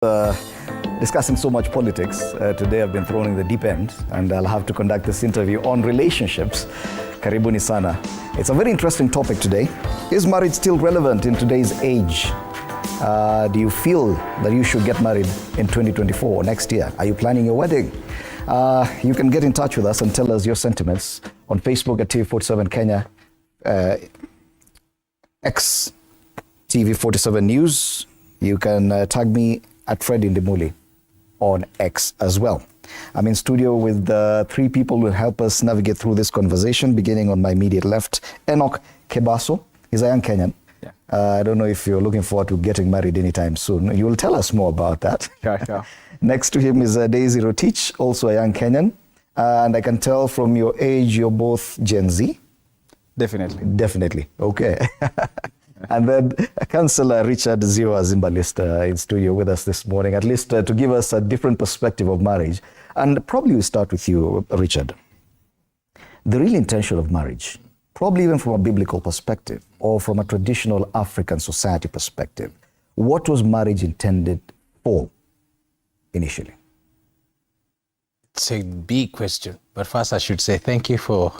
Discussing so much politics, today I've been thrown in the deep end and I'll have to conduct this interview on relationships. Karibuni sana. It's a very interesting topic today. Is marriage still relevant in today's age? Do you feel that you should get married in 2024, next year? Are you planning your wedding? You can get in touch with us and tell us your sentiments on Facebook at TV47 Kenya, X TV47 News. You can tag me at Fred Indimuli on X as well. I'm in studio with three people who will help us navigate through this conversation, beginning on my immediate left, Enoch Kebaso. He's a young Kenyan. Yeah. I don't know if you're looking forward to getting married anytime soon. You will tell us more about that. Sure. Next to him is Daisy Rotich, also a young Kenyan. And I can tell from your age, you're both Gen Z. Definitely. Okay. And then Councillor Richard Ziwa Zimbalist in studio with us this morning, at least to give us a different perspective of marriage. And probably we start with you, Richard. The real intention of marriage, probably even from a biblical perspective or from a traditional African society perspective, what was marriage intended for initially? It's a big question, but first I should say thank you for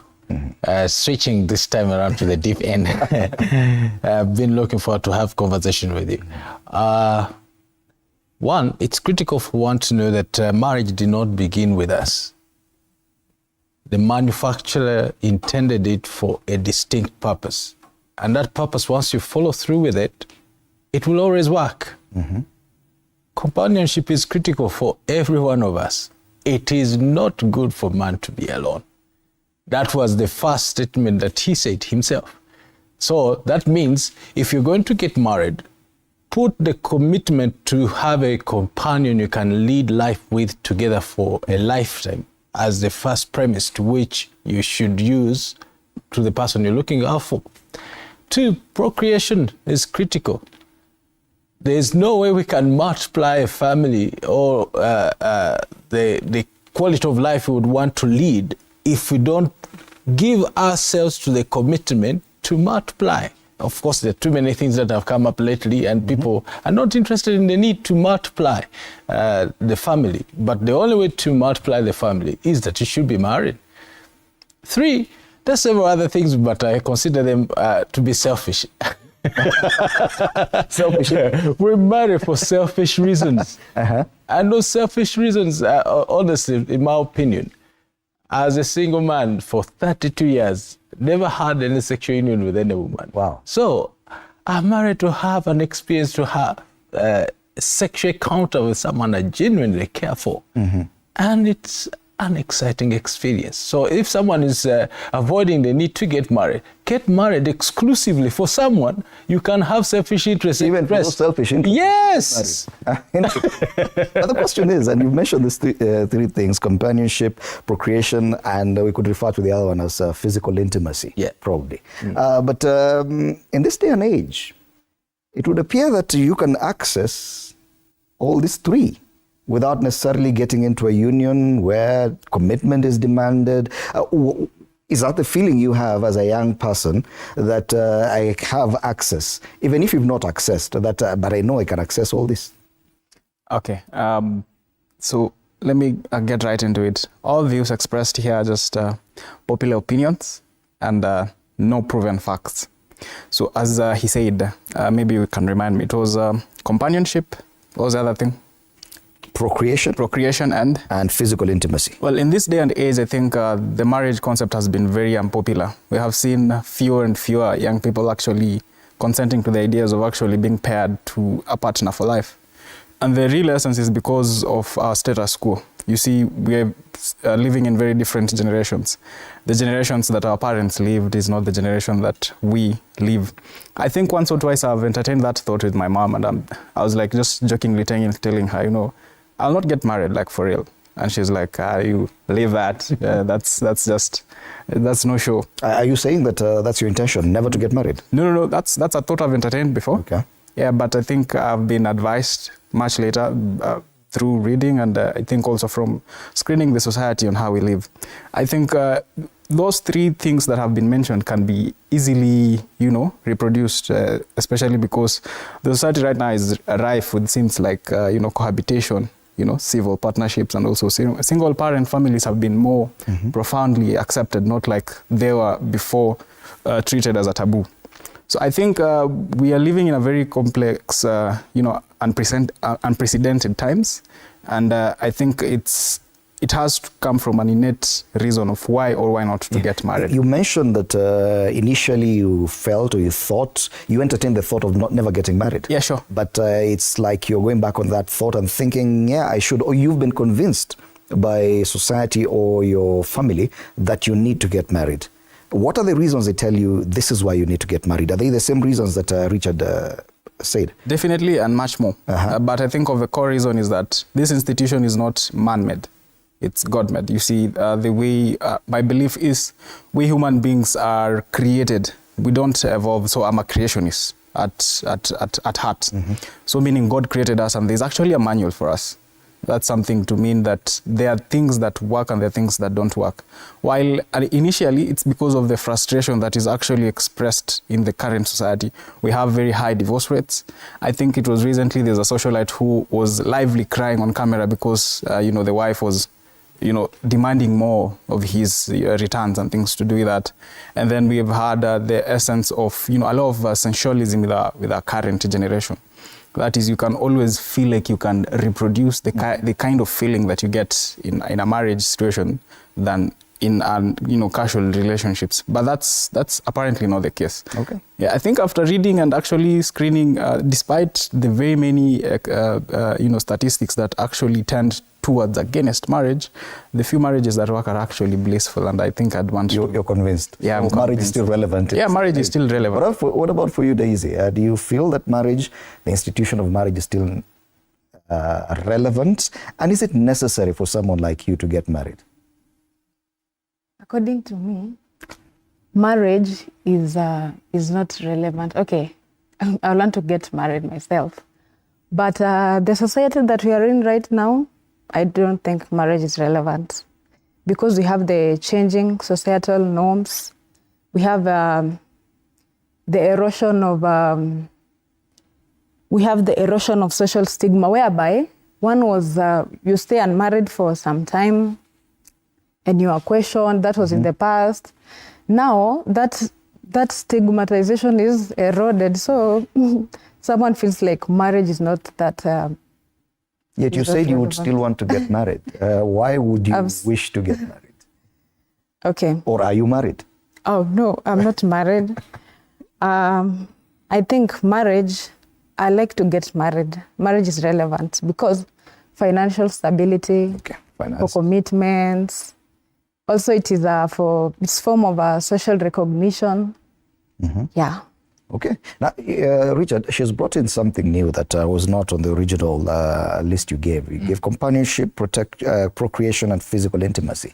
switching this time around to the deep end. I've been looking forward to have conversation with you. One, it's critical for one to know that marriage did not begin with us. The manufacturer intended it for a distinct purpose. And that purpose, once you follow through with it, it will always work. Mm-hmm. Companionship is critical for every one of us. It is not good for man to be alone. That was the first statement that he said himself. So that means if you're going to get married, put the commitment to have a companion you can lead life with together for a lifetime as the first premise to which you should use to the person you're looking out for. Two, procreation is critical. There's no way we can multiply a family or the quality of life we would want to lead if we don't give ourselves to the commitment to multiply. Of course, there are too many things that have come up lately and people are not interested in the need to multiply the family. But the only way to multiply the family is that you should be married. Three, there's several other things, but I consider them to be selfish. Selfish? We're married for selfish reasons. And those selfish reasons, honestly, in my opinion, as a single man for 32 years, never had any sexual union with any woman. Wow. So I'm married to have an experience to have a sexual encounter with someone I genuinely care for. Mm-hmm. And it's an exciting experience. So if someone is avoiding the need to get married exclusively for someone you can have selfish interest. Even for selfish interest. Yes. But the question is, and you've mentioned these three things: companionship, procreation, and we could refer to the other one as physical intimacy. Yeah. Probably. But in this day and age, it would appear that you can access all these three without necessarily getting into a union where commitment is demanded. Is that the feeling you have as a young person, that I have access, even if you've not accessed that, but I know I can access all this? Okay, so let me get right into it. All views expressed here are just popular opinions and no proven facts. So as he said, maybe you can remind me, it was companionship. What was the other thing? Procreation and physical intimacy. Well, in this day and age, I think the marriage concept has been very unpopular. We have seen fewer and fewer young people actually consenting to the ideas of actually being paired to a partner for life. And the real essence is because of our status quo. You see, we are living in very different generations. The generations that our parents lived is not the generation that we live. I think once or twice I've entertained that thought with my mom, and I was like just jokingly telling her, you know, I'll not get married, like, for real. And she's like, you leave that. That's no show. Are you saying that that's your intention, never to get married? No. That's a thought I've entertained before. Okay. Yeah, but I think I've been advised much later through reading, and I think also from screening the society on how we live. I think those three things that have been mentioned can be easily, reproduced, especially because the society right now is rife with things like, cohabitation, civil partnerships, and also single parent families have been more profoundly accepted, not like they were before treated as a taboo. So I think we are living in a very complex, unprecedented times, and I think it has to come from an innate reason of why or why not to get married. You mentioned that initially you felt or you thought, you entertained the thought of never getting married. Yeah, sure. But it's like you're going back on that thought and thinking, yeah, I should, or you've been convinced by society or your family that you need to get married. What are the reasons they tell you this is why you need to get married? Are they the same reasons that Richard said? Definitely, and much more. But I think of the core reason is that this institution is not man-made. It's God-made. You see, the way, my belief is, we human beings are created. We don't evolve, so I'm a creationist at heart. So meaning God created us, and there's actually a manual for us. That's something to mean that there are things that work and there are things that don't work. While initially, it's because of the frustration that is actually expressed in the current society. We have very high divorce rates. I think it was recently, there's a socialite who was lively crying on camera because, the wife was demanding more of his returns and things to do with that. And then we've had the essence of, a lot of sensualism with our current generation. That is, you can always feel like you can reproduce the kind of feeling that you get in a marriage situation than in casual relationships. But that's apparently not the case. Okay. Yeah, I think after reading and actually screening, despite the very many statistics that actually tend towards against marriage, the few marriages that work are actually blissful, and I think I'd want You're convinced? Yeah, I'm marriage convinced. is still relevant? Yeah, marriage is still relevant. What about for you, Daisy? Do you feel that marriage, the institution of marriage is still relevant? And is it necessary for someone like you to get married? According to me, marriage is not relevant. Okay, I want to get married myself. But the society that we are in right now, I don't think marriage is relevant because we have the changing societal norms. We have the erosion of social stigma, whereby one was you stay unmarried for some time and you are questioned. That was in the past. Now that stigmatization is eroded, so someone feels like marriage is not that. Yet you said you would still want to get married. Why would you wish to get married? Okay. Or are you married? Oh, no, I'm not married. I think marriage, I like to get married. Marriage is relevant because financial stability, for commitments. Also, it is it's form of social recognition. Yeah. Okay. Now, Richard, she's brought in something new that was not on the original list you gave. You gave companionship, procreation, and physical intimacy.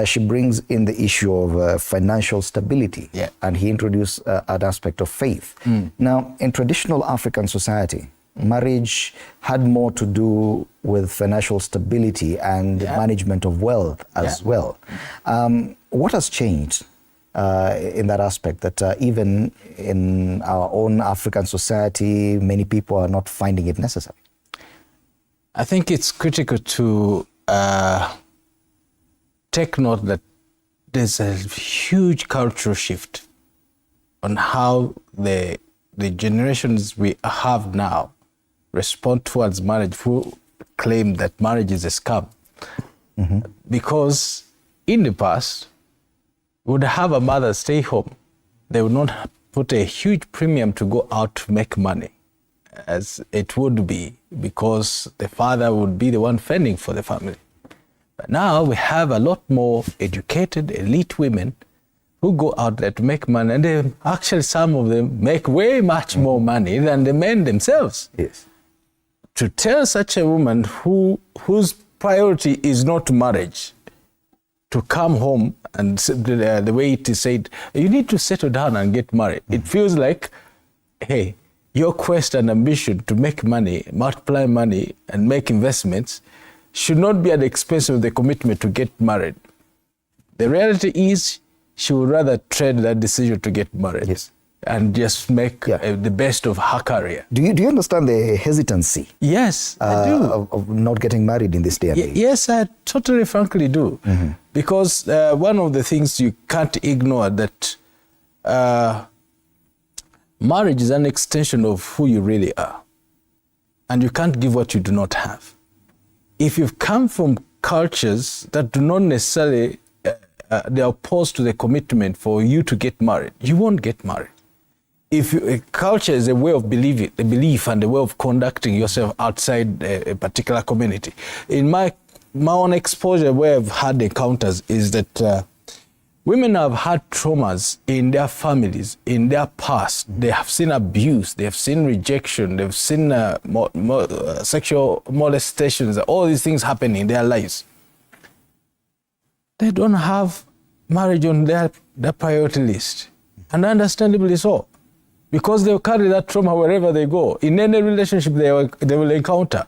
She brings in the issue of financial stability, and he introduced an aspect of faith. Now, in traditional African society, marriage had more to do with financial stability and management of wealth as well. What has changed in that aspect that even in our own African society, many people are not finding it necessary? I think it's critical to take note that there's a huge cultural shift on how the generations we have now respond towards marriage, who claim that marriage is a scam. Because in the past, would have a mother stay home. They would not put a huge premium to go out to make money, as it would be, because the father would be the one fending for the family. But now we have a lot more educated, elite women who go out there to make money, and actually some of them make way much more money than the men themselves. Yes. To tell such a woman whose priority is not marriage, to come home and the way it is said, you need to settle down and get married. It feels like, hey, your quest and ambition to make money, multiply money and make investments should not be at the expense of the commitment to get married. The reality is she would rather trade that decision to get married. Yes. And just make the best of her career. Do you understand the hesitancy? Yes, I do. Of not getting married in this day and age? Yes, I totally frankly do. Mm-hmm. Because one of the things you can't ignore that marriage is an extension of who you really are. And you can't give what you do not have. If you've come from cultures that do not necessarily, they're opposed to the commitment for you to get married, you won't get married. If a culture is a way of believing, a belief and a way of conducting yourself outside a particular community. In my own exposure, where I've had encounters, is that women have had traumas in their families, in their past. They have seen abuse, they have seen rejection, they've seen sexual molestations, all these things happen in their lives. They don't have marriage on their priority list, and understandably so. Because they'll carry that trauma wherever they go, in any relationship they will encounter.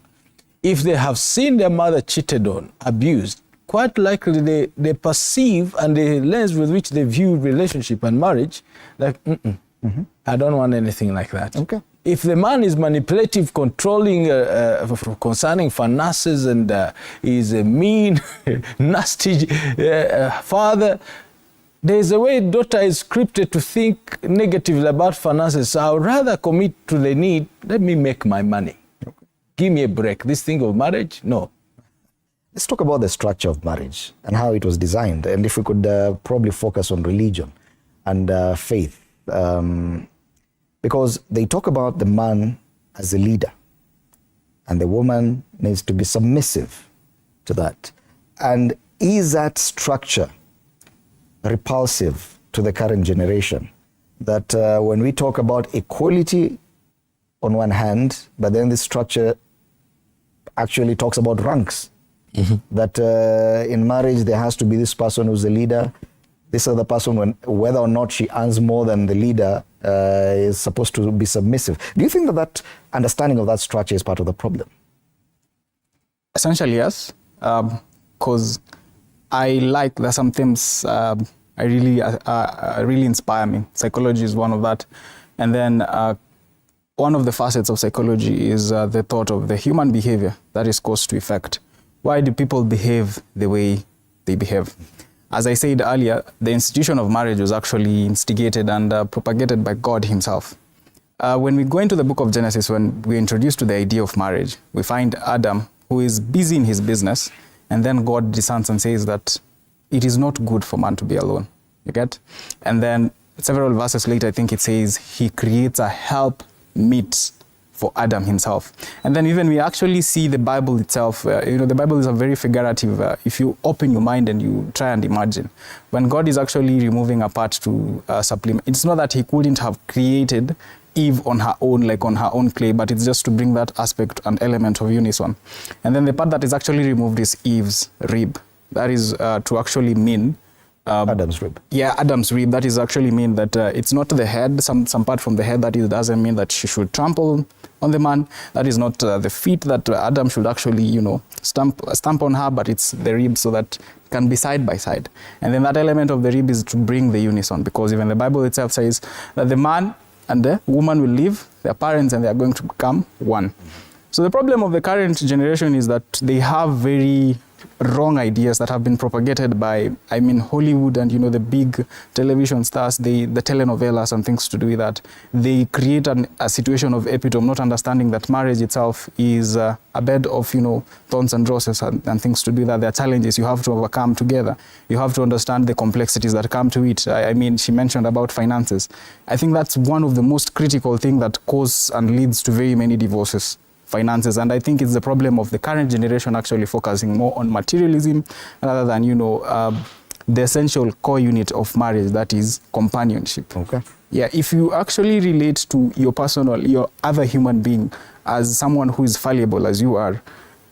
If they have seen their mother cheated on, abused, quite likely they perceive, and the lens with which they view relationship and marriage, like, I don't want anything like that. Okay. If the man is manipulative, controlling concerning finances, and is a mean, nasty father, there's a way daughter is scripted to think negatively about finances. So I would rather commit to the need, let me make my money. Okay. Give me a break. This thing of marriage, no. Let's talk about the structure of marriage and how it was designed. And if we could probably focus on religion and faith. Because they talk about the man as a leader, and the woman needs to be submissive to that. And is that structure repulsive to the current generation? That when we talk about equality on one hand, but then this structure actually talks about ranks. That in marriage there has to be this person who's the leader, this other person, whether or not she earns more than the leader, is supposed to be submissive. Do you think that understanding of that structure is part of the problem? Essentially, yes. Because I like that some things really inspire me. Psychology is one of that. And then one of the facets of psychology is the thought of the human behavior, that is cause to effect. Why do people behave the way they behave? As I said earlier, the institution of marriage was actually instigated and propagated by God himself. When we go into the book of Genesis, when we're introduced to the idea of marriage, we find Adam, who is busy in his business, and then God discerns and says that it is not good for man to be alone. You get? And then several verses later, I think it says he creates a help meet for Adam himself. And then even we actually see the Bible itself. The Bible is a very figurative. If you open your mind and you try and imagine, when God is actually removing a part to supplement, it's not that he couldn't have created Eve on her own, like on her own clay, but it's just to bring that aspect and element of unison. And then the part that is actually removed is Eve's rib. That is to actually mean Adam's rib. Yeah, Adam's rib. That is actually mean that it's not the head, some part from the head. That is, doesn't mean that she should trample on the man. That is not the feet that Adam should actually, stamp on her, but it's the rib, so that can be side by side. And then that element of the rib is to bring the unison, because even the Bible itself says that the man and the woman will leave their parents and they are going to become one. So the problem of the current generation is that they have very wrong ideas that have been propagated by, Hollywood and, the big television stars, the telenovelas and things to do with that. They create a situation of epitome, not understanding that marriage itself is a bed of, thorns and roses and things to do that. There are challenges you have to overcome together. You have to understand the complexities that come to it. She mentioned about finances. I think that's one of the most critical things that causes and leads to very many divorces. Finances. And I think it's the problem of the current generation actually focusing more on materialism rather than, the essential core unit of marriage, that is companionship. Okay. Yeah, if you actually relate to your other human being as someone who is fallible as you are,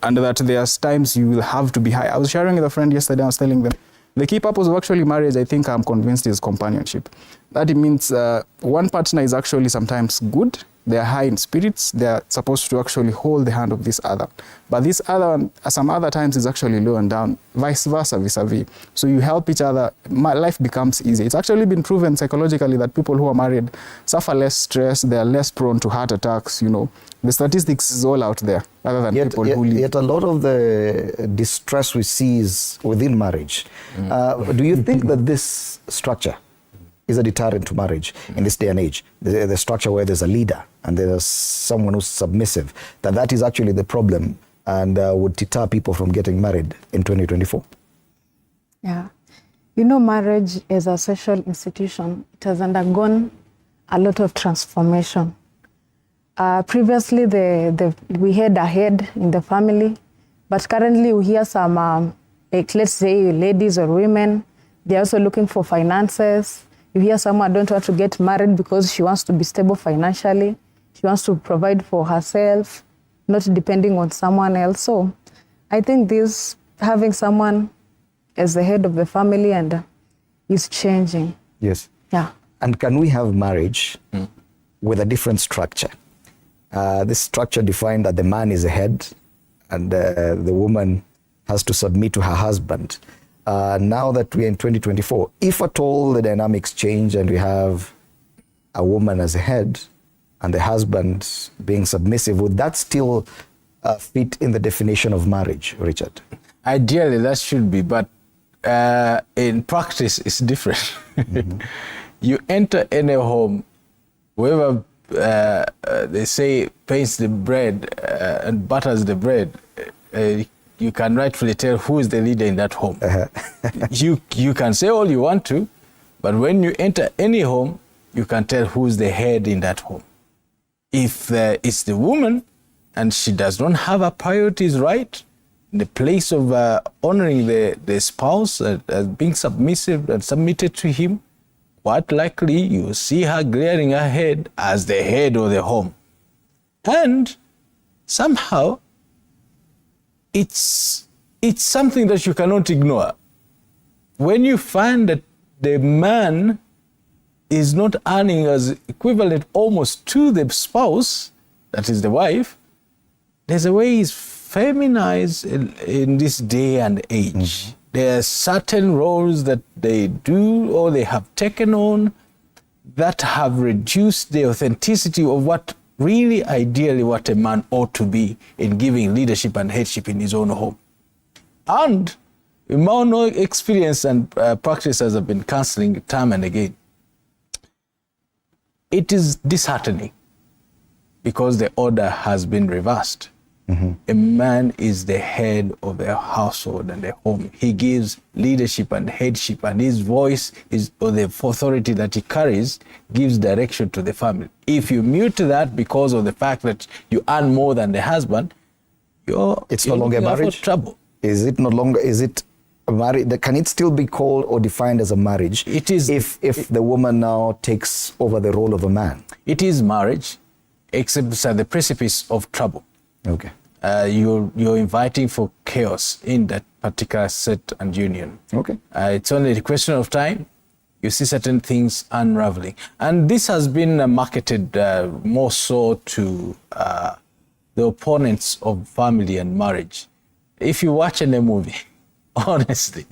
and that there's times you will have to be high. I was sharing with a friend yesterday, I was telling them, the key purpose of actually marriage, I think I'm convinced, is companionship. That it means one partner is actually sometimes good, they are high in spirits, they are supposed to actually hold the hand of this other. But this other one, some other times, is actually low and down, vice versa, vis-a-vis. So you help each other, life becomes easy. It's actually been proven psychologically that people who are married suffer less stress, they are less prone to heart attacks, you know. The statistics is all out there, other than people who leave. Yet a lot of the distress we see is within marriage. Do you think that this structure is a deterrent to marriage in this day and age? The structure where there's a leader and there's someone who's submissive, that is actually the problem and would deter people from getting married in 2024? Yeah. You know, marriage is a social institution. It has undergone a lot of transformation. Previously, we had a head in the family, but currently we hear some, like, let's say, ladies or women, they're also looking for finances. You hear someone don't want to get married because she wants to be stable financially. She wants to provide for herself, not depending on someone else. So I think this, having someone as the head of the family and is changing. Yes. Yeah. And can we have marriage with a different structure? This structure defined that the man is the head and the woman has to submit to her husband. Now that we're in 2024, if at all the dynamics change and we have a woman as a head and the husband being submissive, would that still fit in the definition of marriage, Richard? Ideally, that should be, but in practice, it's different. You enter any home, whoever they say paints the bread and butters the bread, you can rightfully tell who is the leader in that home. You can say all you want to, but when you enter any home, you can tell who is the head in that home. If it's the woman and she does not have her priorities right, in the place of honoring the spouse as being submissive and submitted to him, quite likely you see her glaring ahead as the head of the home. And somehow, it's something that you cannot ignore. When you find that the man is not earning as equivalent almost to the spouse, that is the wife, there's a way he's feminized in this day and age. There are certain roles that they do or they have taken on that have reduced the authenticity of what really ideally what a man ought to be in giving leadership and headship in his own home. And my own experience and practice as I've been counseling time and again, it is disheartening because the order has been reversed. A man is the head of the household and the home. He gives leadership and headship, and his voice is, or the authority that he carries, gives direction to the family. If you mute that because of the fact that you earn more than the husband, it's no longer marriage. Trouble. Is it no longer? Is it a marriage? Can it still be called or defined as a marriage? It is. If the woman now takes over the role of a man, it is marriage, except it's at the precipice of trouble. Okay. You're inviting for chaos in that particular set and union. Okay. It's only a question of time. You see certain things unraveling. And this has been marketed more so to the opponents of family and marriage. If you watch any movie, honestly,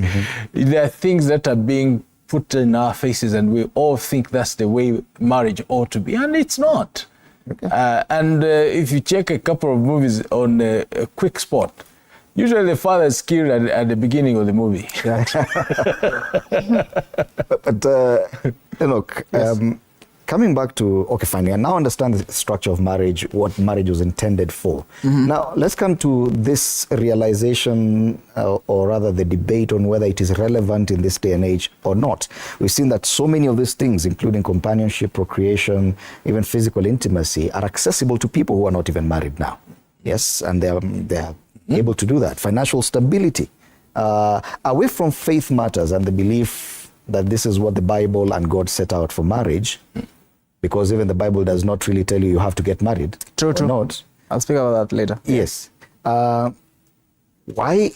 there are things that are being put in our faces and we all think that's the way marriage ought to be, and it's not. Okay. And if you check a couple of movies on a quick spot, usually the father is killed at the beginning of the movie. but look, yes. Coming back to, okay, fine, I now understand the structure of marriage, what marriage was intended for. Now, let's come to this realization, or rather the debate on whether it is relevant in this day and age or not. We've seen that so many of these things, including companionship, procreation, even physical intimacy, are accessible to people who are not even married now. Yes, and they are able to do that. Financial stability. Away from faith matters and the belief that this is what the Bible and God set out for marriage, because even the Bible does not really tell you have to get married. True. Not. I'll speak about that later. Yes. Why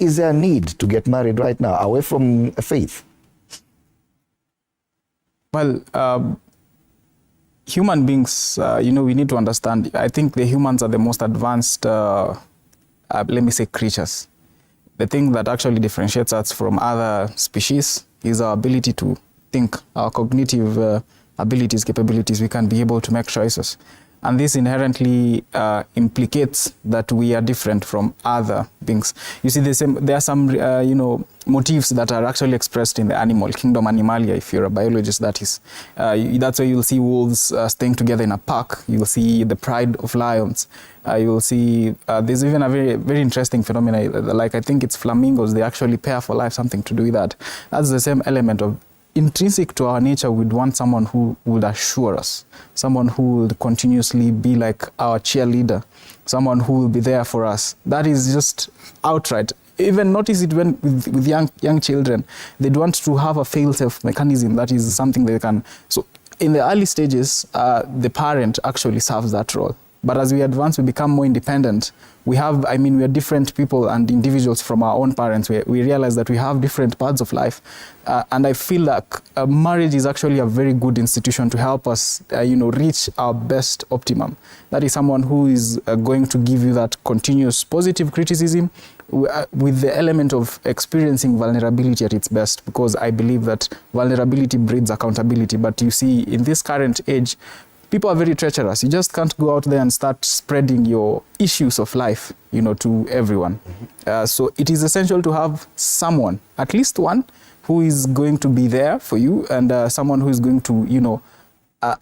is there a need to get married right now, away from faith? Well, human beings, we need to understand, I think the humans are the most advanced, let me say, creatures. The thing that actually differentiates us from other species is our ability to think, our cognitive abilities, capabilities. We can be able to make choices. And this inherently implicates that we are different from other beings. You see, there are some, motifs that are actually expressed in the animal kingdom, Animalia, if you're a biologist, that is. That's why you'll see wolves staying together in a pack. You'll see the pride of lions. You'll see, there's even a very, very interesting phenomenon, like I think it's flamingos, they actually pair for life, something to do with that. That's the same element of intrinsic to our nature. We'd want someone who would assure us, someone who will continuously be like our cheerleader, someone who will be there for us. That is just outright. Even notice it when with young children, they'd want to have a fail-safe mechanism. That is something they can. So in the early stages, the parent actually serves that role. But as we advance, we become more independent. We are different people and individuals from our own parents. We realize that we have different paths of life. And I feel like marriage is actually a very good institution to help us, reach our best optimum. That is someone who is going to give you that continuous positive criticism with the element of experiencing vulnerability at its best, because I believe that vulnerability breeds accountability. But you see, in this current age, people are very treacherous. You just can't go out there and start spreading your issues of life, to everyone. Mm-hmm. So it is essential to have someone, at least one, who is going to be there for you, and someone who is going to,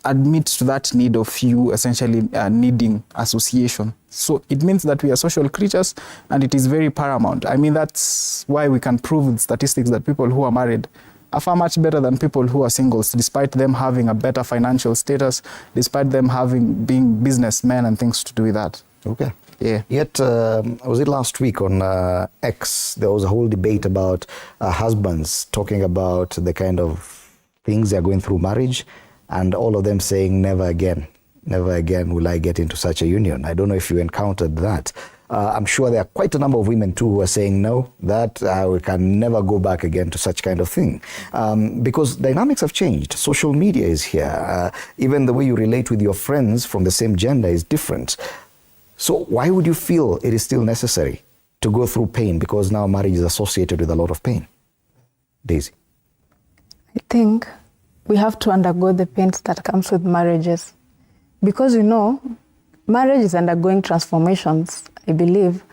admit to that need of you essentially needing association. So it means that we are social creatures, and it is very paramount. I mean, that's why we can prove with statistics that people who are married are far much better than people who are singles, despite them having a better financial status, despite them being businessmen and things to do with that. Okay. Yeah. Yet, was it last week on X, there was a whole debate about husbands talking about the kind of things they're going through marriage, and all of them saying, never again will I get into such a union. I don't know if you encountered that. I'm sure there are quite a number of women too who are saying no, that we can never go back again to such kind of thing. Because dynamics have changed. Social media is here. Even the way you relate with your friends from the same gender is different. So why would you feel it is still necessary to go through pain? Because now marriage is associated with a lot of pain. Daisy? I think we have to undergo the pains that comes with marriages. Because marriage is undergoing transformations, I believe.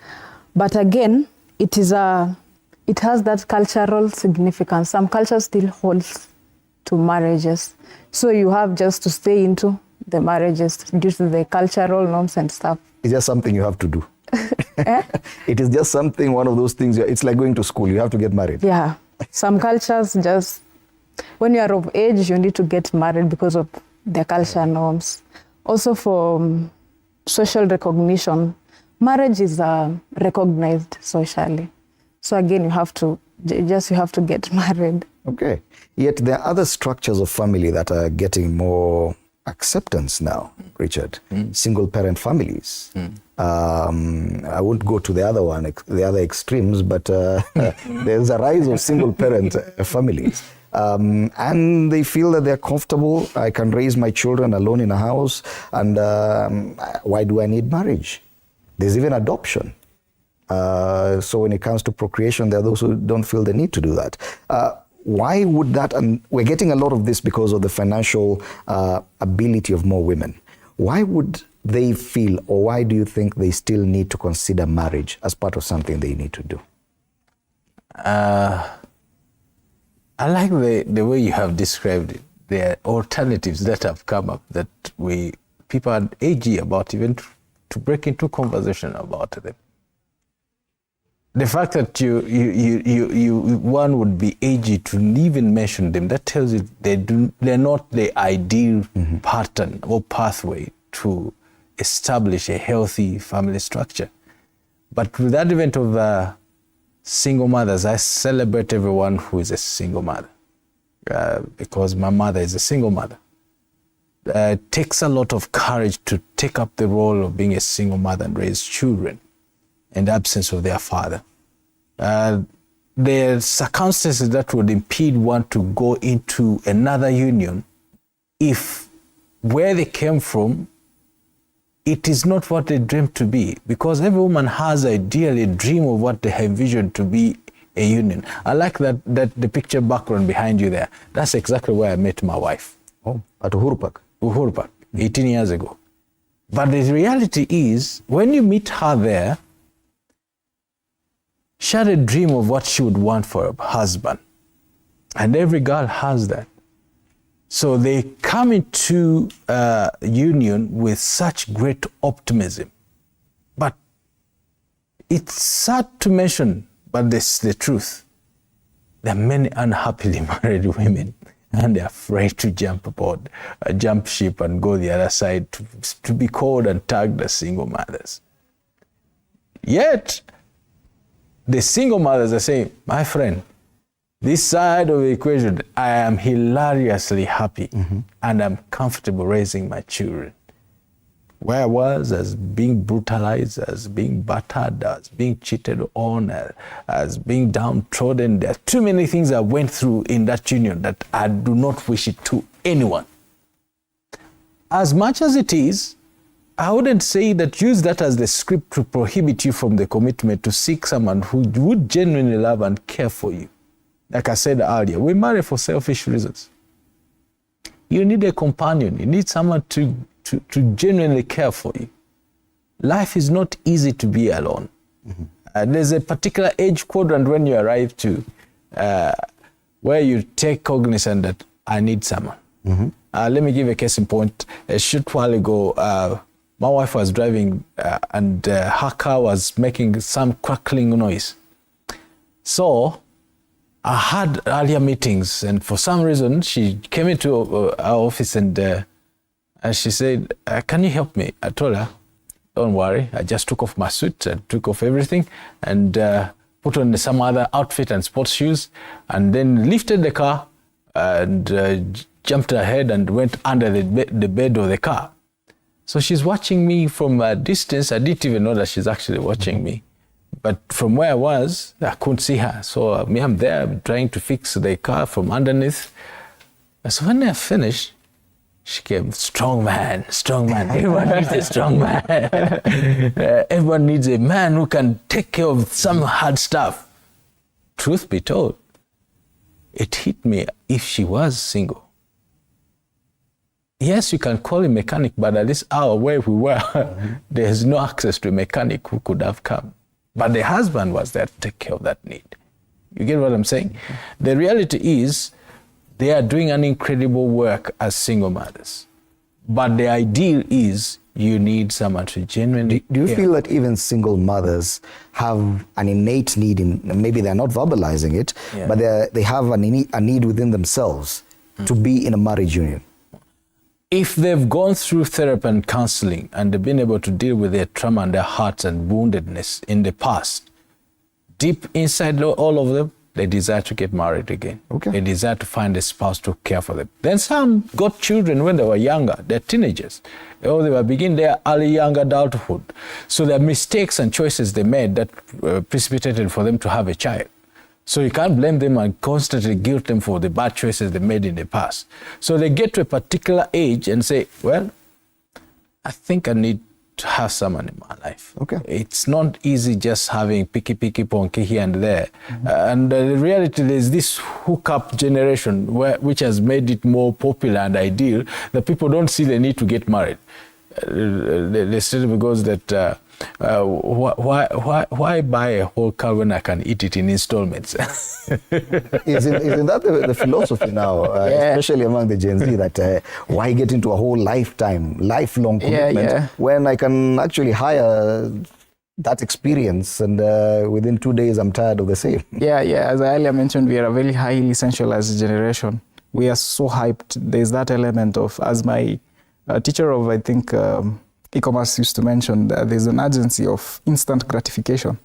But again, it has that cultural significance. Some culture still holds to marriages. So you have just to stay into the marriages due to the cultural norms and stuff. It's just something you have to do. It is just something, one of those things, it's like going to school, you have to get married. Yeah. Some cultures just, when you are of age, you need to get married because of the cultural norms. Also for social recognition, marriage is recognized socially. So again, you have to get married. Okay. Yet there are other structures of family that are getting more acceptance now, Richard. Single parent families. I won't go to the other extremes, but there's a rise of single parent families. And they feel that they're comfortable. I can raise my children alone in a house, and why do I need marriage? There's even adoption. So when it comes to procreation, there are those who don't feel the need to do that. Why would that? And we're getting a lot of this because of the financial ability of more women. Why would they feel, or why do you think they still need to consider marriage as part of something they need to do? I like the way you have described it. There are alternatives that have come up that people are edgy about, even to break into conversation about them. The fact that one would be edgy to even mention them, that tells you they're not the ideal pattern or pathway to establish a healthy family structure. But with the advent of single mothers, I celebrate everyone who is a single mother, because my mother is a single mother. It takes a lot of courage to take up the role of being a single mother and raise children in the absence of their father. There are circumstances that would impede one to go into another union if where they came from, it is not what they dreamed to be, because every woman has ideally a dream of what they have envisioned to be a union. I like that the picture background behind you there. That's exactly where I met my wife. Oh, at Uhuru Park. Uhuru Park, 18 years ago. But the reality is, when you meet her there, she had a dream of what she would want for a husband. And every girl has that. So they come into union with such great optimism. But it's sad to mention, but this is the truth. There are many unhappily married women, and they're afraid to jump aboard, jump ship and go the other side to be called and tagged as single mothers. Yet, the single mothers are saying, my friend, this side of the equation, I am hilariously happy and I'm comfortable raising my children. Where I was as being brutalized, as being battered, as being cheated on, as being downtrodden. There are too many things I went through in that union that I do not wish it to anyone. As much as it is, I wouldn't say that use that as the script to prohibit you from the commitment to seek someone who would genuinely love and care for you. Like I said earlier, we marry for selfish reasons. You need a companion. You need someone to genuinely care for you. Life is not easy to be alone. There's a particular age quadrant when you arrive to where you take cognizance that I need someone. Let me give a case in point. A short while ago, my wife was driving and her car was making some crackling noise. So I had earlier meetings, and for some reason she came into our office and she said, can you help me? I told her, don't worry. I just took off my suit and took off everything and put on some other outfit and sports shoes, and then lifted the car and jumped ahead and went under the bed of the car. So she's watching me from a distance. I didn't even know that she's actually watching me. But from where I was, I couldn't see her. So I'm there trying to fix the car from underneath. So when I finished, she came, strong man. Everyone needs a strong man. Everyone needs a man who can take care of some hard stuff. Truth be told, it hit me if she was single. Yes, you can call him mechanic, but at this hour where we were, there's no access to a mechanic who could have come. But the husband was there to take care of that need. You get what I'm saying? The reality is they are doing an incredible work as single mothers. But the ideal is you need someone to genuinely Do you feel that even single mothers have an innate need in, maybe they're not verbalizing it, but they have a need within themselves to be in a marriage union? If they've gone through therapy and counseling and they've been able to deal with their trauma and their hearts and woundedness in the past, deep inside all of them, they desire to get married again. Okay. They desire to find a spouse to care for them. Then some got children when they were younger. They're teenagers. Or they were beginning their early young adulthood. So there are mistakes and choices they made that precipitated for them to have a child. So you can't blame them and constantly guilt them for the bad choices they made in the past. So they get to a particular age and say, well, I think I need to have someone in my life. Okay. It's not easy just having picky ponky here and there. And the reality is this hookup generation, which has made it more popular and ideal, that people don't see the need to get married. They still because that why buy a whole cow when I can eat it in installments? Isn't that the philosophy now, especially among the Gen Z, that why get into a whole lifelong commitment when I can actually hire that experience and within 2 days I'm tired of the same? As I earlier mentioned, we are a very highly sensualized generation. We are so hyped. There's that element of, as my teacher of, I think, e-commerce used to mention, that there's an urgency of instant gratification.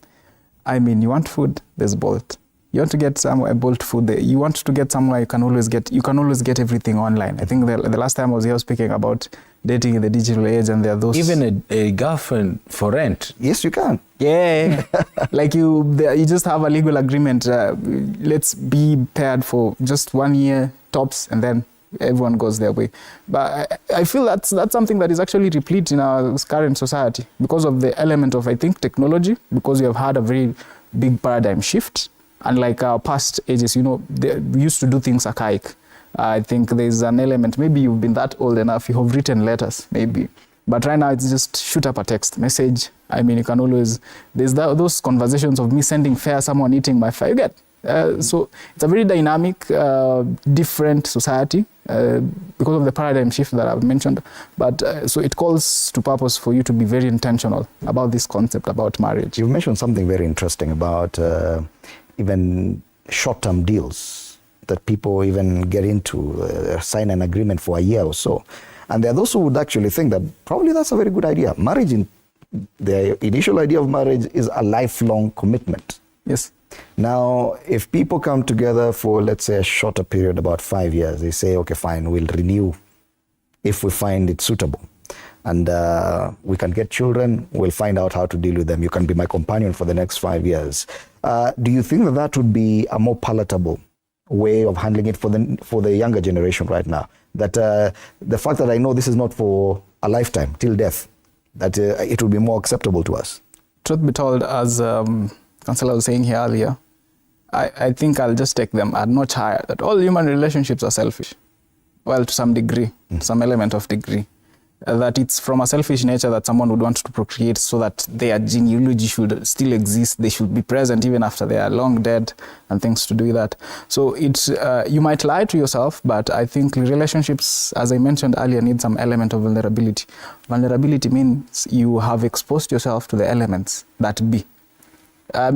I mean, you want food, there's Bolt. You want to get somewhere, Bolt food there. You want to get somewhere, you can always get everything online. I think the last time I was here speaking about dating in the digital age, and there are those... Even a girlfriend for rent. Yes, you can. Yeah. Like you just have a legal agreement. Let's be paired for just 1 year tops, and then everyone goes their way. But I feel that's something that is actually replete in our current society because of the element of, I think, technology, because we have had a very big paradigm shift. Unlike our past ages, we used to do things archaic. I think there's an element, maybe you've been that old enough, you have written letters, maybe. But right now, it's just shoot up a text message. I mean, you can always, there's those conversations of me sending fare, someone eating my fare, you get. So it's a very dynamic, different society because of the paradigm shift that I've mentioned. But so it calls to purpose for you to be very intentional about this concept about marriage. You mentioned something very interesting about even short-term deals that people even get into, sign an agreement for a year or so. And there are those who would actually think that probably that's a very good idea. Marriage, the initial idea of marriage is a lifelong commitment. Yes. Now, if people come together for, let's say, a shorter period, about 5 years, they say, okay, fine, we'll renew if we find it suitable. And we can get children, we'll find out how to deal with them. You can be my companion for the next 5 years. Do you think that would be a more palatable way of handling it for the younger generation right now? That the fact that I know this is not for a lifetime, till death, that it will be more acceptable to us. Truth be told, as Councillor was saying here earlier, I think I'll just take them a notch higher, that all human relationships are selfish. Well, to some degree, some element of degree. That it's from a selfish nature that someone would want to procreate so that their genealogy should still exist. They should be present even after they are long dead and things to do with that. So it's you might lie to yourself, but I think relationships, as I mentioned earlier, need some element of vulnerability. Vulnerability means you have exposed yourself to the elements that be.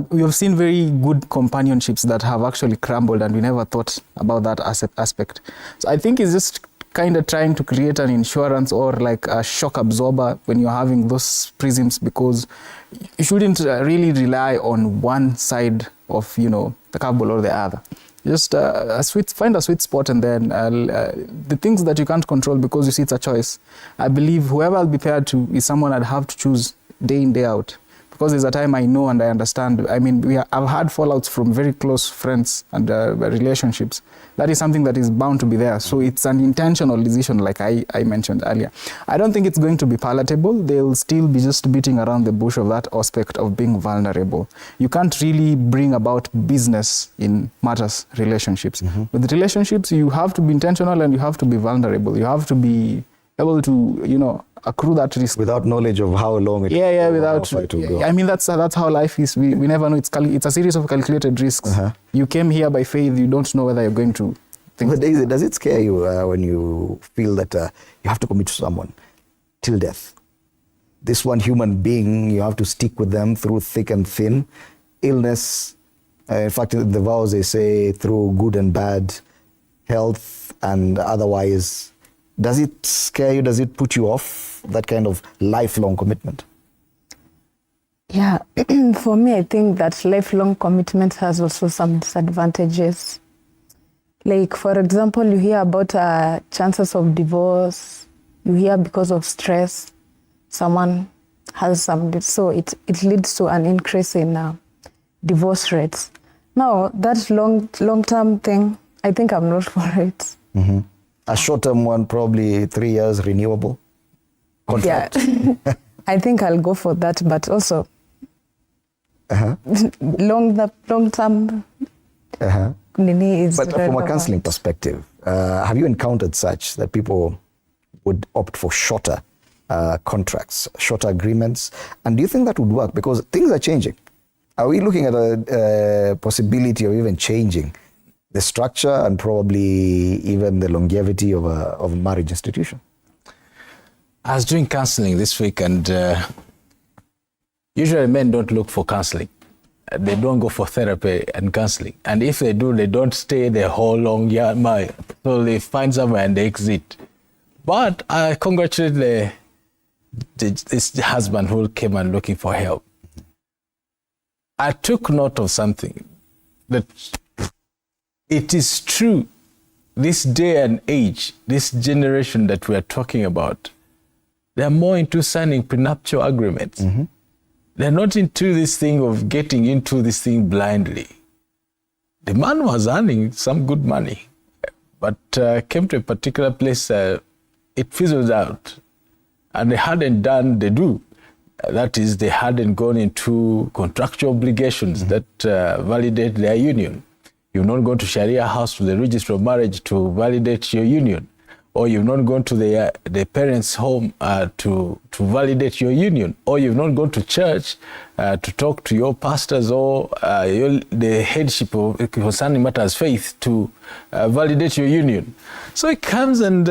We have seen very good companionships that have actually crumbled, and we never thought about that aspect. So I think it's just kind of trying to create an insurance or like a shock absorber when you're having those prisms, because you shouldn't really rely on one side of, the cable or the other. Just find a sweet spot, and then the things that you can't control, because you see it's a choice. I believe whoever I'll be paired to is someone I'd have to choose day in, day out. Because there's a time I know and I understand. I mean, I've had fallouts from very close friends and relationships. That is something that is bound to be there. So it's an intentional decision, like I mentioned earlier. I don't think it's going to be palatable. They'll still be just beating around the bush of that aspect of being vulnerable. You can't really bring about business in matters, relationships. With relationships, you have to be intentional and you have to be vulnerable. You have to be able to, accrue that risk without knowledge of how long it will go. I mean, that's how life is. We never know. It's a series of calculated risks. You came here by faith. You don't know whether you're going to think. But does it scare you when you feel that you have to commit to someone till death? This one human being, you have to stick with them through thick and thin, illness. In fact, in the vows they say through good and bad, health and otherwise. Does it scare you? Does it put you off that kind of lifelong commitment? Yeah, for me, I think that lifelong commitment has also some disadvantages. Like, for example, you hear about chances of divorce. You hear because of stress, someone has so it leads to an increase in divorce rates. Now, that long-term thing, I think I'm not for it. A short-term one, probably 3 years, renewable contract. Yeah, I think I'll go for that, but also long-term is. But from a counseling perspective, have you encountered such that people would opt for shorter contracts, shorter agreements? And do you think that would work? Because things are changing. Are we looking at a possibility of even changing the structure and probably even the longevity of a marriage institution? I was doing counseling this week, and usually men don't look for counseling. They don't go for therapy and counseling. And if they do, they don't stay the whole long year. So they find somewhere and they exit. But I congratulate this husband who came and looking for help. I took note of something, that it is true, this day and age, this generation that we are talking about, they're more into signing prenuptial agreements. They're not into this thing of getting into this thing blindly. The man was earning some good money, but came to a particular place, it fizzled out. And they hadn't done the do. That is, they hadn't gone into contractual obligations that validate their union. You've not gone to Sharia house to the registry of marriage to validate your union. Or you've not gone to the parents' home to validate your union. Or you've not gone to church to talk to your pastors or the headship of concerning matters faith to validate your union. So it comes and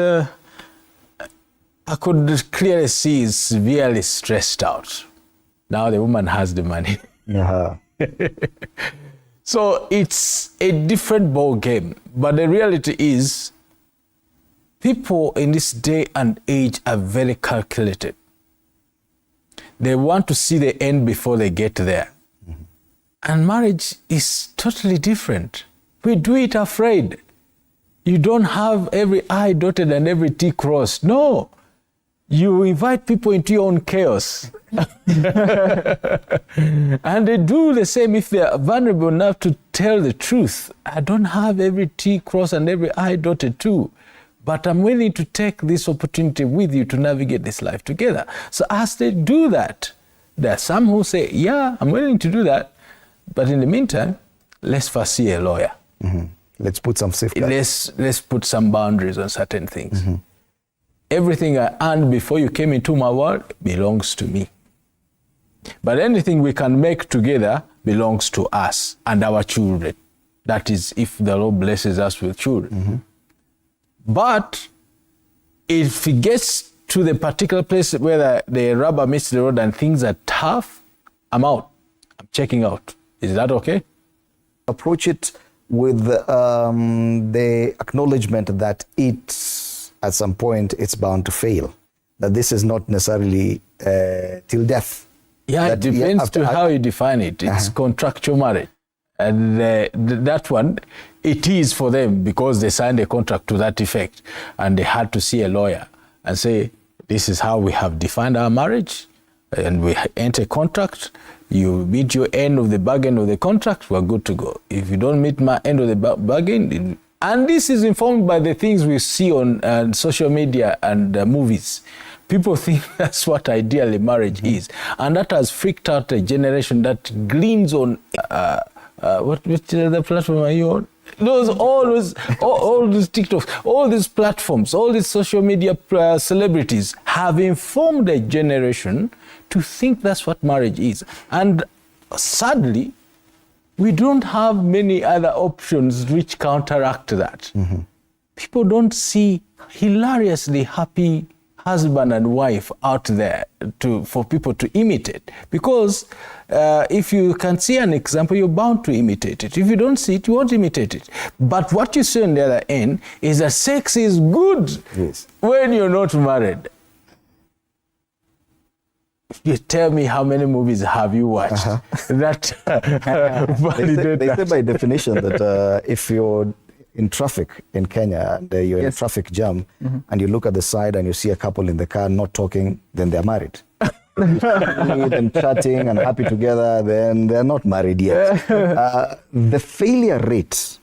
I could clearly see he's severely stressed out. Now the woman has the money. Yeah. So it's a different ball game. But the reality is, people in this day and age are very calculated. They want to see the end before they get there. Mm-hmm. And marriage is totally different. We do it afraid. You don't have every I dotted and every T crossed. No. You invite people into your own chaos. And they do the same if they are vulnerable enough to tell the truth. I don't have every T crossed and every I dotted too, but I'm willing to take this opportunity with you to navigate this life together. So as they do that, there are some who say, yeah, I'm willing to do that, but in the meantime, let's first see a lawyer. Mm-hmm. Let's put some safeguards. Let's put some boundaries on certain things. Mm-hmm. Everything I earned before you came into my world belongs to me. But anything we can make together belongs to us and our children. That is, if the Lord blesses us with children. Mm-hmm. But if it gets to the particular place where the rubber meets the road and things are tough, I'm out. I'm checking out. Is that okay? Approach it with the acknowledgement that at some point it's bound to fail, that this is not necessarily till death. Yeah, it depends to how you define it. It's contractual marriage. And that one, it is for them because they signed a contract to that effect and they had to see a lawyer and say, this is how we have defined our marriage and we enter a contract. You meet your end of the bargain of the contract, we're good to go. If you don't meet my end of the bargain, and this is informed by the things we see on social media and movies. People think that's what ideally marriage is. And that has freaked out a generation that gleans on, which other platform are you on? All those TikToks, all these platforms, all these social media celebrities have informed a generation to think that's what marriage is. And sadly, we don't have many other options which counteract that. Mm-hmm. People don't see hilariously happy husband and wife out there for people to imitate. Because if you can see an example, you're bound to imitate it. If you don't see it, you won't imitate it. But what you see on the other end is that sex is good when you're not married. You tell me how many movies have you watched that validate they that? say by definition that if you're in traffic in Kenya and you're in a traffic jam and you look at the side and you see a couple in the car not talking, then they're married. Them chatting and happy together, then they're not married yet. The failure rate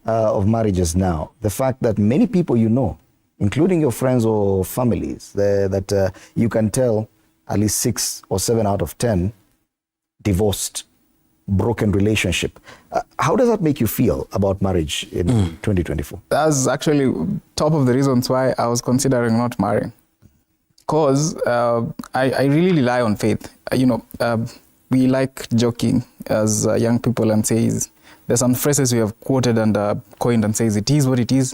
of marriages now, the fact that many people you know, including your friends or families, that you can tell at least 6 or 7 out of 10 divorced, broken relationship. How does that make you feel about marriage in 2024? That's actually top of the reasons why I was considering not marrying. Because I really rely on faith. We like joking as young people and says, there's some phrases we have quoted and coined and says, it is what it is.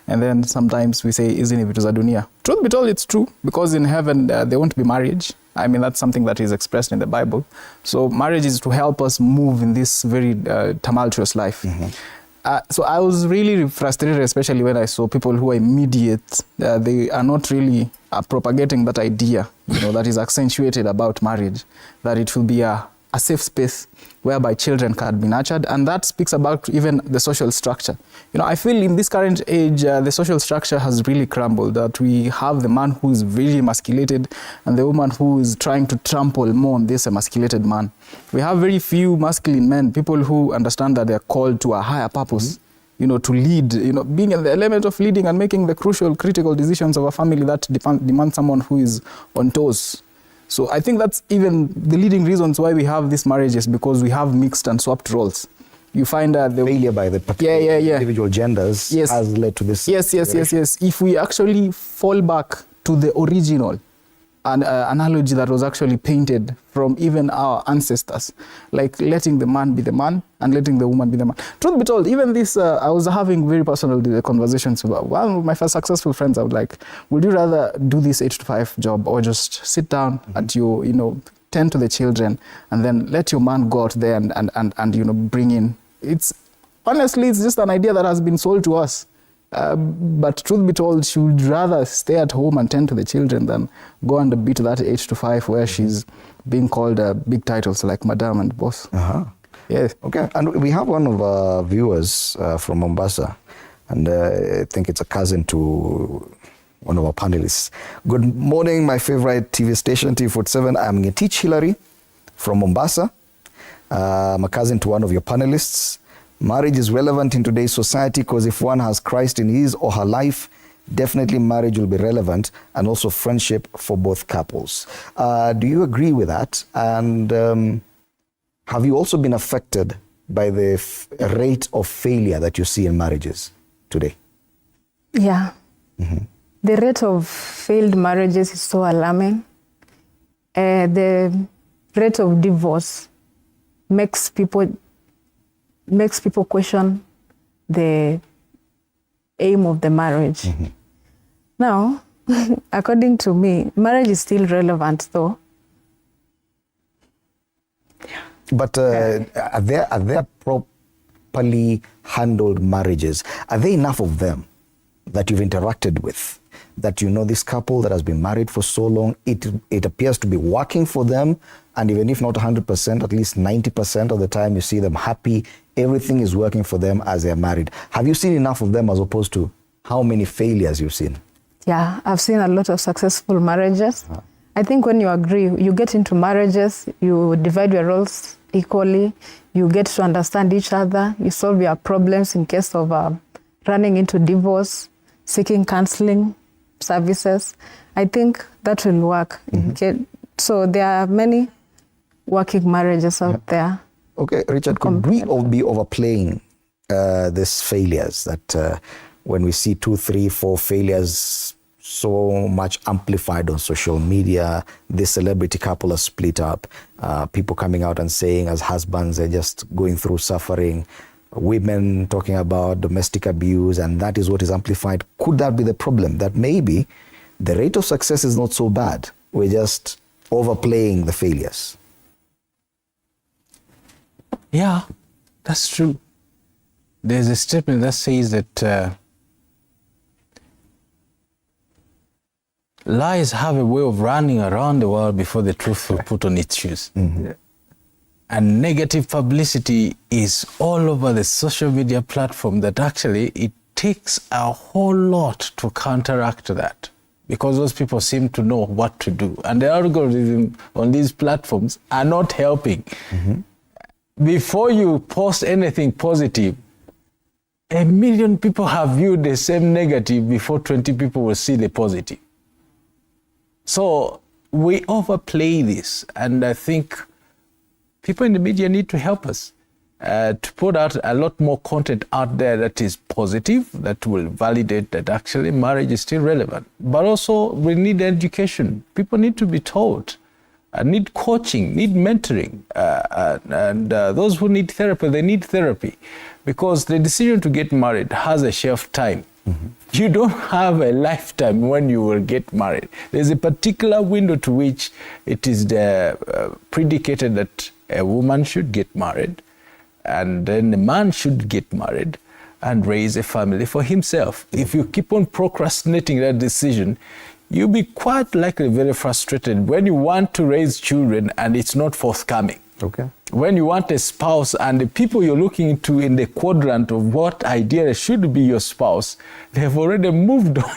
And then sometimes we say, isn't it za dunia? Truth be told, it's true, because in heaven there won't be marriage. I mean, that's something that is expressed in the Bible. So marriage is to help us move in this very tumultuous life. Mm-hmm. So I was really frustrated, especially when I saw people who are immediate. They are not really propagating that idea, that is accentuated about marriage, that it will be a safe space whereby children can be nurtured. And that speaks about even the social structure. I feel in this current age, the social structure has really crumbled, that we have the man who is very emasculated and the woman who is trying to trample more on this emasculated man. We have very few masculine men, people who understand that they're called to a higher purpose, to lead, being in the element of leading and making the crucial, critical decisions of a family that demand someone who is on toes. So I think that's even the leading reasons why we have these marriages, because we have mixed and swapped roles. You find that the failure by the particular individual genders has led to this. Yes. If we actually fall back to the original analogy that was actually painted from even our ancestors, like letting the man be the man and letting the woman be the man. Truth be told, even this, I was having very personal conversations with one of my first successful friends. I was like, would you rather do this 8 to 5 job or just sit down at your, tend to the children and then let your man go out there and bring in. Honestly, it's just an idea that has been sold to us. But truth be told, she would rather stay at home and tend to the children than go and beat that 8 to 5 where she's being called big titles like madam and boss. Yes. Okay. And we have one of our viewers from Mombasa, and I think it's a cousin to one of our panelists. Good morning, my favorite TV station, TV47. I'm Ngetich Hilary from Mombasa. I'm a cousin to one of your panelists. Marriage is relevant in today's society because if one has Christ in his or her life, definitely marriage will be relevant, and also friendship for both couples. Do you agree with that? And have you also been affected by the rate of failure that you see in marriages today? Yeah. The rate of failed marriages is so alarming. The rate of divorce makes people question the aim of the marriage. Now, according to me, marriage is still relevant though. But are there properly handled marriages? Are there enough of them that you've interacted with, that this couple that has been married for so long, it appears to be working for them, and even if not 100%, at least 90% of the time you see them happy, everything is working for them as they're married. Have you seen enough of them as opposed to how many failures you've seen? Yeah, I've seen a lot of successful marriages. I think when you agree, you get into marriages, you divide your roles equally, you get to understand each other, you solve your problems in case of running into divorce, seeking counseling services. I think that will work. So there are many working marriages out there. Okay, Richard, could we all be overplaying these failures, that when we see 2, 3, 4 failures so much amplified on social media, this celebrity couple are split up, people coming out and saying as husbands they're just going through suffering, women talking about domestic abuse, and that is what is amplified. Could that be the problem, that maybe the rate of success is not so bad, we're just overplaying the failures? Yeah, that's true. There's a statement that says that lies have a way of running around the world before the truth will put on its shoes. And negative publicity is all over the social media platform, that actually it takes a whole lot to counteract that, because those people seem to know what to do. And the algorithm on these platforms are not helping. Before you post anything positive, 1 million people have viewed the same negative before 20 people will see the positive. So we overplay this, and I think people in the media need to help us to put out a lot more content out there that is positive, that will validate that actually marriage is still relevant. But also we need education. People need to be taught, need coaching, need mentoring. And those who need therapy, they need therapy, because the decision to get married has a shelf time. You don't have a lifetime when you will get married. There's a particular window to which it is predicated that a woman should get married, and then a man should get married and raise a family for himself. If you keep on procrastinating that decision, you'll be quite likely very frustrated when you want to raise children and it's not forthcoming. Okay. When you want a spouse and the people you're looking into in the quadrant of what idea should be your spouse, they've already moved on.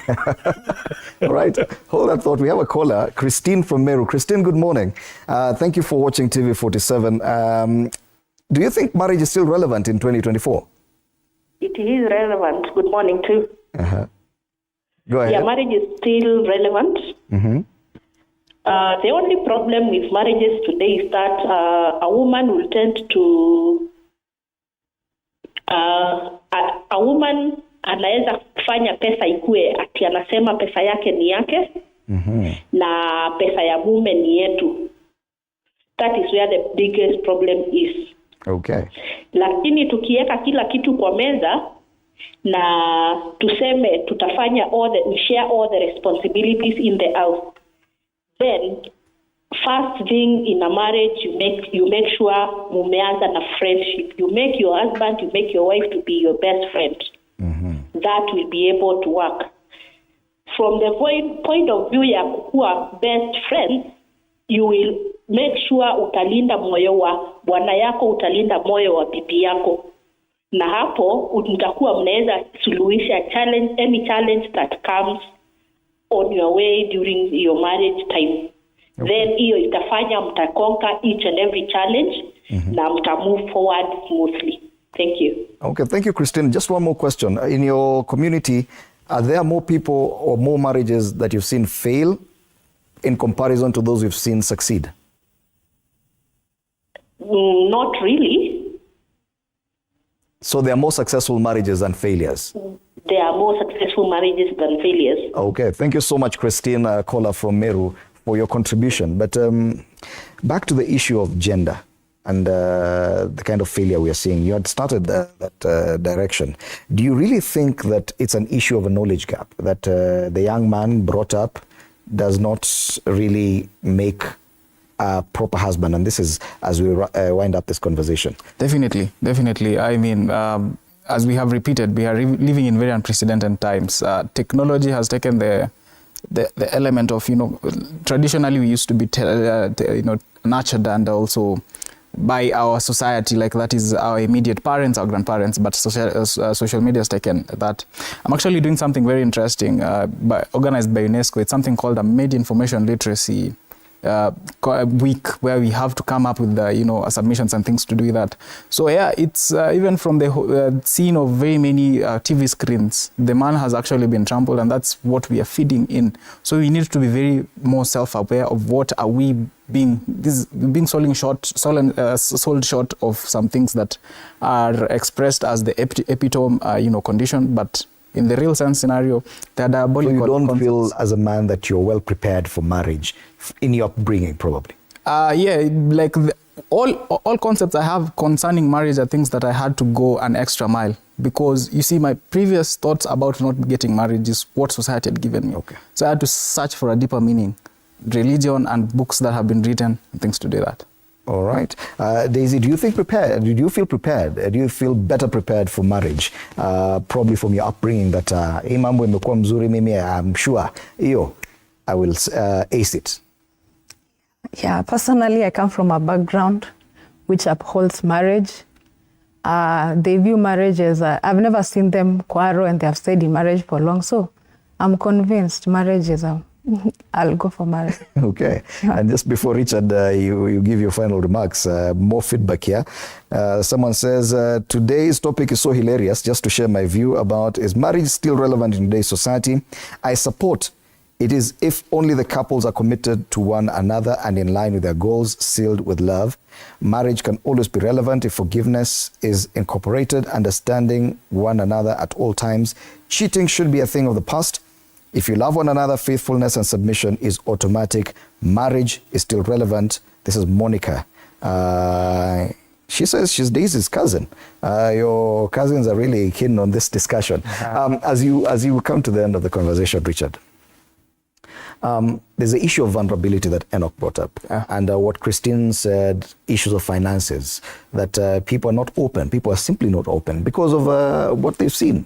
All right, hold that thought. We have a caller, Christine from Meru. Christine, good morning. Thank you for watching TV47. Do you think marriage is still relevant in 2024? It it is relevant. Good morning too. Go ahead. Yeah, marriage is still relevant. The only problem with marriages today is that a woman will tend to a woman anaweza kufanya pesa ikue ati anasema pesa yake ni yake na pesa ya mume ni yetu. That is where the biggest problem is. Okay. Lakini tukiweka kila kitu kwa meza na tuseme tutafanya we share all the responsibilities in the house, then first thing in a marriage, you make sure mumeanza na friendship. You make your husband, you make your wife to be your best friend. That will be able to work. From the point of view ya kuwa best friends, you will make sure utalinda moyo wa bwana yako, utalinda moyo wa bibi yako. Na hapo mtakuwa mnaweza suluhisha any challenge that comes on your way during your marriage time. Okay. Then hiyo itafanya mtaconquer each and every challenge na move forward smoothly. Thank you. Okay, thank you, Christine. Just one more question. In your community, are there more people or more marriages that you've seen fail in comparison to those you've seen succeed? Not really. So there are more successful marriages than failures? There are more successful marriages than failures. Okay, thank you so much, Christine, caller from Meru, for your contribution. But back to the issue of gender and the kind of failure we are seeing. You had started that direction. Do you really think that it's an issue of a knowledge gap, that the young man brought up does not really make a proper husband? And this is as we wind up this conversation. Definitely. I mean, as we have repeated, we are living in very unprecedented times. Technology has taken the element of, traditionally we used to be nurtured and also by our society, like that is our immediate parents, our grandparents, but social media has taken that. I'm actually doing something very interesting, organized by UNESCO. It's something called a Media Information Literacy week, where we have to come up with submissions and things to do with that. So yeah, it's even from the scene of very many TV screens, the man has actually been trampled, and that's what we are feeding in. So we need to be very more self-aware of what are we being sold short of some things that are expressed as the epitome condition, but in the real sense scenario, they're diabolical. So you don't concepts. feel as a man that you're well prepared for marriage in your upbringing, probably? Yeah, like all concepts I have concerning marriage are things that I had to go an extra mile, because you see, my previous thoughts about not getting married is what society had given me. Okay. So I had to search for a deeper meaning, religion and books that have been written and things to do that. All right. Daisy, do you feel prepared? Do you feel prepared? Do you feel better prepared for marriage? Probably from your upbringing that mambo imekuwa mzuri mimi, I'm sure I will ace it. Yeah, personally, I come from a background which upholds marriage. They view marriage as, I've never seen them quarrel, and they have stayed in marriage for long. So I'm convinced marriage is I'll go for marriage. Okay. And just before Richard, you give your final remarks, more feedback here. Someone says, today's topic is so hilarious. Just to share my view about, is marriage still relevant in today's society? I support it is if only the couples are committed to one another and in line with their goals, sealed with love. Marriage can always be relevant if forgiveness is incorporated, understanding one another at all times. Cheating should be a thing of the past. If you love one another, faithfulness and submission is automatic. Marriage is still relevant. This is Monica. She says she's Daisy's cousin. Your cousins are really keen on this discussion. As you come to the end of the conversation, Richard, there's the issue of vulnerability that Enoch brought up. And what Christine said, issues of finances, that people are not open. People are simply not open because of what they've seen.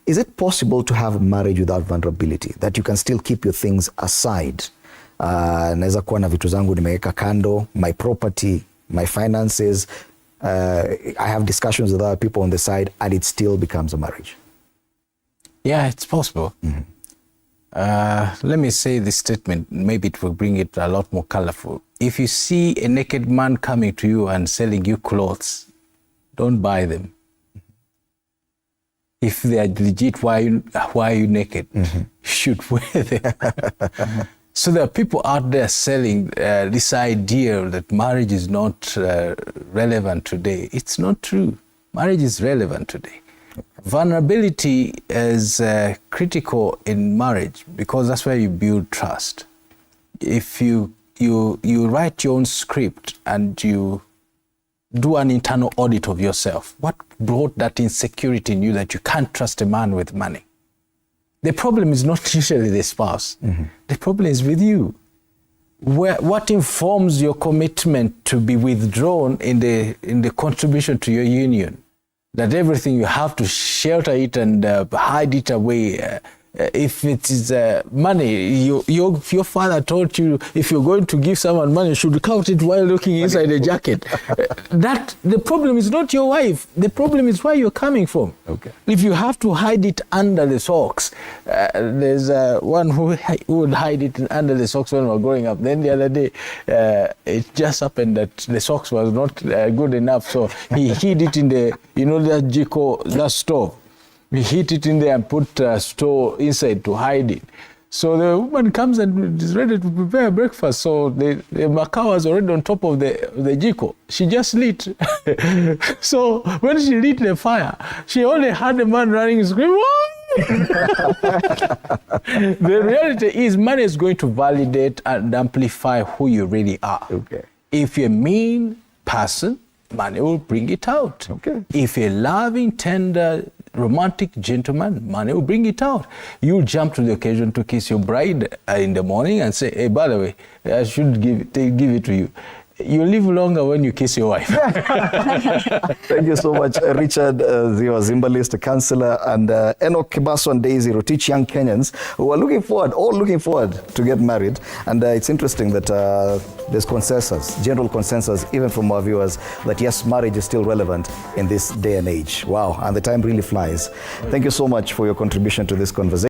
Is it possible to have a marriage without vulnerability, that you can still keep your things aside? Naweza kuwa na vitu zangu nimeweka kando, my property, my finances. I have discussions with other people on the side, and it still becomes a marriage. Yeah, it's possible. Let me say this statement, maybe it will bring it a lot more colorful. If you see a naked man coming to you and selling you clothes, don't buy them. If they are legit, why are you naked? Mm-hmm. You should wear them. So there are people out there selling this idea that marriage is not relevant today. It's not true. Marriage is relevant today. Vulnerability is critical in marriage because that's where you build trust. If you write your own script and you do an internal audit of yourself, what brought that insecurity in you that you can't trust a man with money? The problem is not usually the spouse. Mm-hmm. The problem is with you. What informs your commitment to be withdrawn in the contribution to your union? That everything you have to shelter it and hide it away. If it is money, your father taught you if you're going to give someone money, you should count it while looking inside a jacket. The problem is not your wife. The problem is where you're coming from. Okay. If you have to hide it under the socks, there's one who would hide it under the socks when we were growing up. Then the other day, it just happened that the socks was not good enough, so he hid it in the, that jiko, that stove. We heat it in there and put store inside to hide it. So the woman comes and is ready to prepare breakfast. So the makaa was already on top of the jiko. She just lit. So when she lit the fire, she only had the man running and screaming, The reality is money is going to validate and amplify who you really are. Okay. If you're a mean person, money will bring it out. Okay. If you're loving, tender, romantic gentleman, money will bring it out. You'll jump to the occasion to kiss your bride in the morning and say, hey, by the way, I should give it to you. You live longer when you kiss your wife. Thank you so much, Richard Zimbalist, councillor, and Enoch Kibaso and Daisy Rotich, young Kenyans who are all looking forward to get married. And it's interesting that there's consensus, general consensus, even from our viewers, that yes, marriage is still relevant in this day and age. Wow, and the time really flies. Thank you so much for your contribution to this conversation.